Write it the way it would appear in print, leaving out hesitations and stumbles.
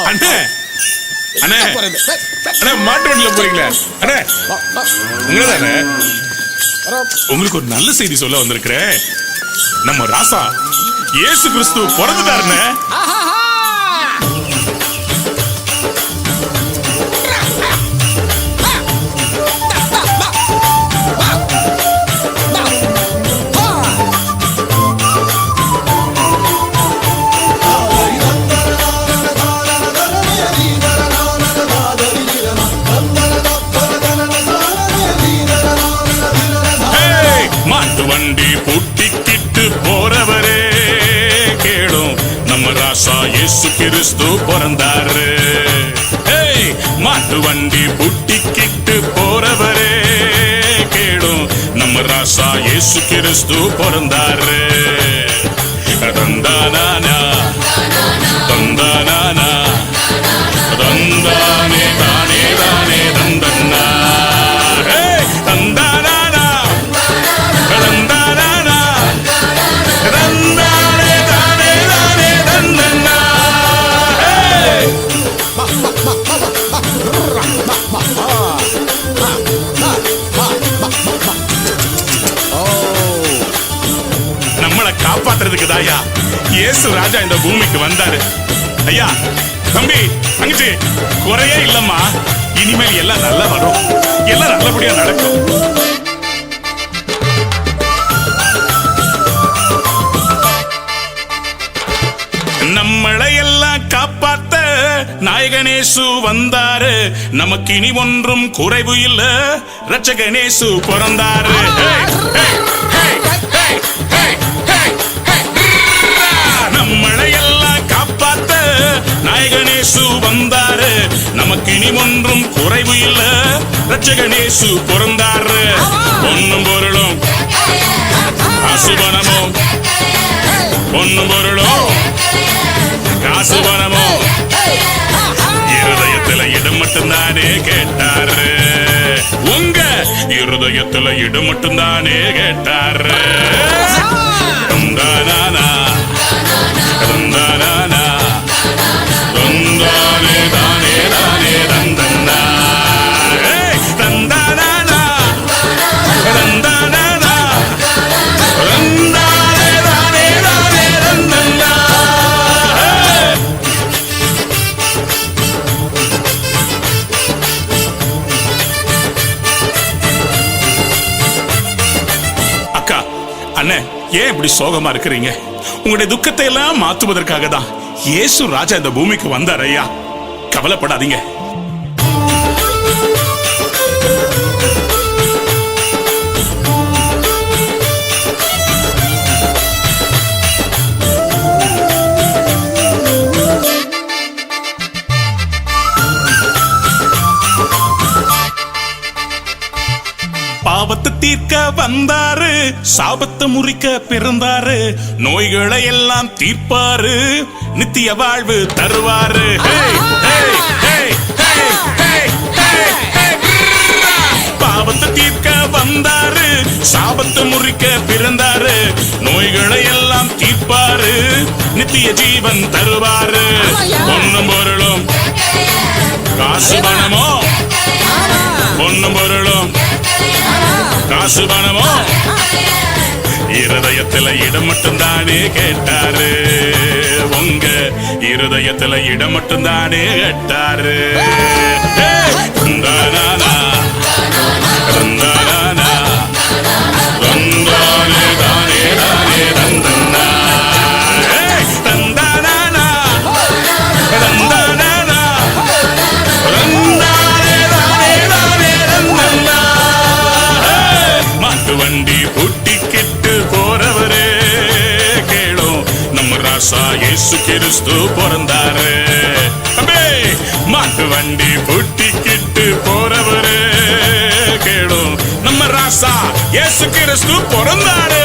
அண்ணே அண்ணே அண்ணே மாட்டு வண்டியில போறீங்களே அண்ணே உங்களதானே? உங்களுக்கு ஒரு நல்ல செய்தி சொல்ல வந்திருக்கிறேன். நம்ம ராசா இயேசு கிறிஸ்து பிறந்துட்டாருண்ணே. வண்டி பூட்டிக்கிட்டு போறவரே கேளும், நம்ம ராசா இயேசு கிறிஸ்து பிறந்தாரு. மாட்டு வண்டி பூட்டிக்கிட்டு போறவரே கேளும், நம்ம ராசா இயேசு கிறிஸ்து பிறந்தாரு. தந்தானா தந்தானா தந்தானே தானே தானே தந்தன்னா தந்தானா நம்மளை காப்பாத்துறதுக்கு தாயா இயேசு ராஜா இந்த பூமிக்கு வந்தாரு. ஐயா தம்பி தங்கச்சி குறையே இல்லம்மா, இனிமேல் எல்லாம் நல்லா வரும், எல்லாம் நல்லபடியா நடக்கும். நம்மளை எல்லாம் காப்பாத்த நாயகனேசு வந்தாரு. நமக்கு இனி ஒன்றும் குறைவு இல்ல, ரட்சகனேசு பிறந்தாரு. நம்மளை எல்லாம் காப்பாத்த நாயகனேசு வந்தாரு. நமக்கு இனி ஒன்றும் குறைவு இல்ல, ரட்சகனேசு பிறந்தாரு. பொன்னும் பொருளும் காசுபணமும், பொன்னும் பொருளும் காசுபணமோ இருதயத்துல இடம் மட்டும்தானே கேட்டாரு. உங்க இருதயத்துல இடம் மட்டும்தானே கேட்டாரு. தந்தானா தந்தானா தந்தானே தானே தானே தந்தன்னா தந்தானா தந்தானா தந்தானே தானே தானே தந்தன்னா. அக்கா அண்ணே ஏன் இப்படி சோகமா இருக்கிறீங்க? உங்களுடைய துக்கத்தை எல்லாம் மாற்றுவதற்காக தான் இயேசு ராஜா இந்த பூமிக்கு வந்தார் ஐயா. கவலைப்படாதீங்க. பாவத்தை தீர்க்க வந்தாரு, சாபத்தை முறிக்க பிறந்தாரு. நோய்களை எல்லாம் தீர்ப்பாரு, நித்திய வாழ்வு தருவாரு. பாவத்தை தீர்க்க வந்தாரு, சாபத்தை முறிக்க பிறந்தாரு. நோய்களை எல்லாம் தீர்ப்பாரு, நித்திய ஜீவன் தருவாரு. பொன்னும் பொருளும் காசு பணமோ, பொன்னும் பொருளும் காசு பணமோ இருதயத்துல இடம் மட்டும்தானே கேட்டாரு. உங்க இருதயத்துல இடம் மட்டும்தானே கேட்டாரு. தந்தானா தந்தானா தந்தானே தானே தானே தந்தன்னா தந்தானா தந்தானா தந்தானே தானே தானே தந்தன்னா. மாட்டு வண்டி பூட்டிக்கிட்டு போறவரே கேளும், நம்ம ராசா இயேசு கிறிஸ்து பிறந்தாரு. மாட்டு வண்டி பூட்டிக்கிட்டு போறவரே கேளும், நம்ம ராசா இயேசு கிறிஸ்து பிறந்தாரு.